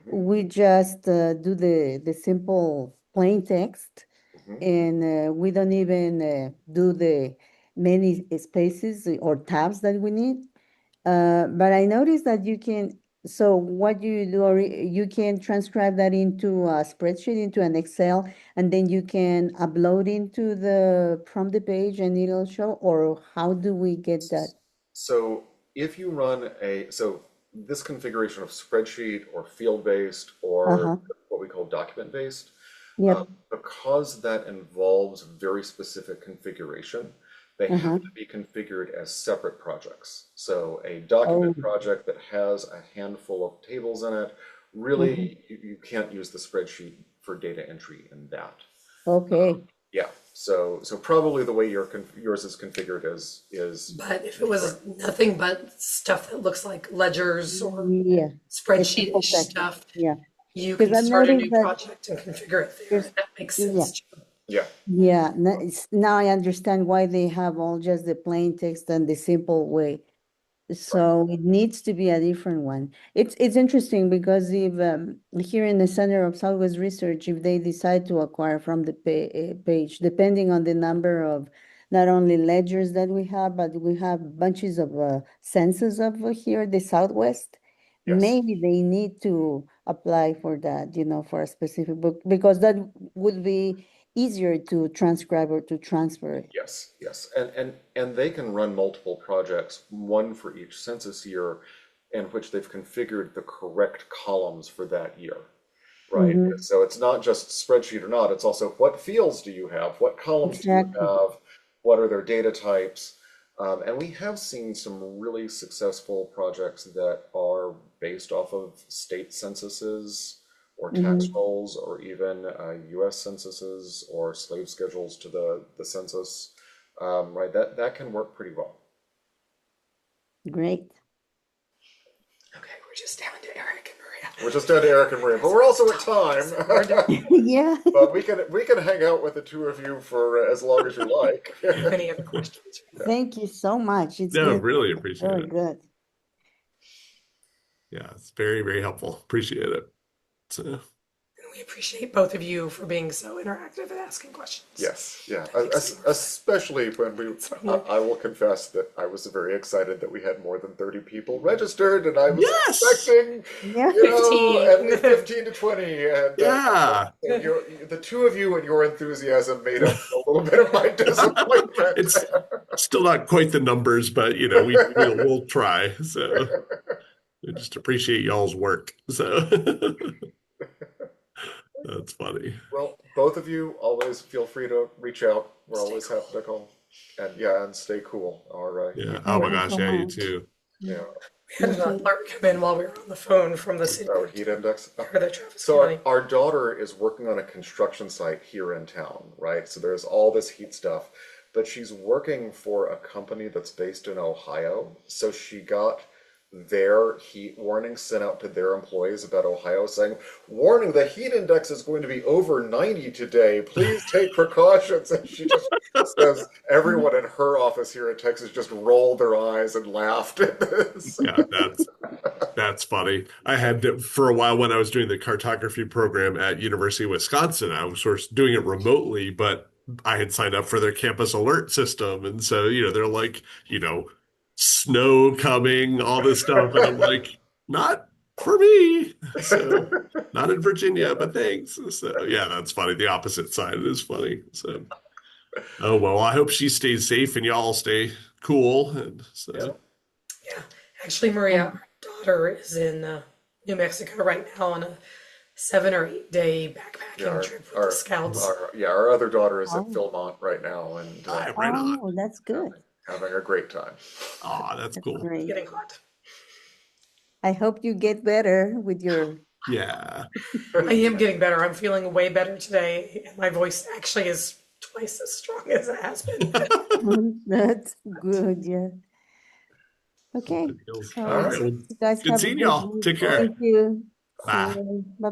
mhm, We just do the simple plain text, mhm. and we don't even do the many spaces or tabs that we need. But I noticed that you can, so what you do, you can transcribe that into a spreadsheet, into an Excel, and then you can upload into from the page and it'll show, or how do we get that? So if you run so this configuration of spreadsheet or field-based or Uh-huh. what we call document-based, Yep. because that involves very specific configuration, they have Uh-huh. to be configured as separate projects. So a document Oh. project that has a handful of tables in it, Mhm. really, you can't use the spreadsheet for data entry in that. Okay. Yeah, so probably the way yours is configured is But if it correct. was nothing but stuff that looks like ledgers or Yeah. It's simple spreadsheet-ish text. stuff, Yeah. you Because can I start a noticed new that project and configure it there. there's, And that makes yeah. sense too. Yeah, Yeah, now I understand why they have all just the plain text and the simple way. right. So it needs to be a different one. It's interesting because if here in the Center of Southwest Research, if they decide to acquire from the page, depending on the number of not only ledgers that we have, but we have bunches of census of here, the Southwest, Yes. maybe they need to apply for that, for a specific book, because that would be easier to transcribe or to transfer. Yes, yes. And they can run multiple projects, one for each census year, in which they've configured the correct columns for that year, right? Mm-hmm. So it's not just spreadsheet or not, it's also what fields do you have? What columns do you Exactly. have? What are their data types? And we have seen some really successful projects that are based off of state censuses or tax Mm-hmm. rolls or even US censuses or slave schedules to the census, right? That can work pretty well. Great. Okay, we're just down to Eric and Maria. We're just down to Eric and Maria, but we're also at time. Yeah. But we can hang out with the two of you for as long as you like. Any other questions? Thank you so much. It's No, good. really appreciate Very it. good. Yeah, it's very, very helpful. Appreciate it. So, And we appreciate both of you for being so interactive and asking questions. Yes, yeah, Thanks. especially when I will confess that I was very excited that we had more than 30 people registered, and I was yes. expecting, Yeah. at 15. least 15 to 20, and Yeah. the two of you and your enthusiasm made up for a little bit of my disappointment. It's still not quite the numbers, but we'll try. So we just appreciate y'all's work. So that's funny. Well, both of you always feel free to reach out. We're Stay always cool. happy to call. And yeah, and stay cool. All right. Yeah. Oh Thank my you gosh. so Yeah, you much. too. Yeah. We had an alert come in while we were on the phone from the city Our heat index. for the Travis So County. our daughter is working on a construction site here in town, right? So there's all this heat stuff, but she's working for a company that's based in Ohio. So she got their heat warning sent out to their employees about Ohio saying, warning, the heat index is going to be over 90 today. Please take precautions. And she just says everyone in her office here in Texas just rolled their eyes and laughed at this. Yeah, that's funny. I had for a while when I was doing the cartography program at University of Wisconsin, I was sort of doing it remotely, but I had signed up for their campus alert system. And so, they're like, snow coming, all this stuff. And I'm like, not for me. So not in Virginia, but thanks. So yeah, that's funny. The opposite side is funny. So oh well, I hope she stays safe and y'all stay cool. And so Yeah, actually, Maria, our daughter is in New Mexico right now on a 7 or 8 day backpacking trip with the Scouts. Our other daughter is at Oh. Philmont right now and right on. Oh, that's good. having a great time. Ah, that's cool. Great. Getting hot. I hope you get better with your. Yeah. I am getting better. I'm feeling way better today. And my voice actually is twice as strong as it has been. That's good. Yeah. Okay. All So right. Well, you guys good have a seeing good y'all. week. Take care. Thank you. See Bye. you. Bye.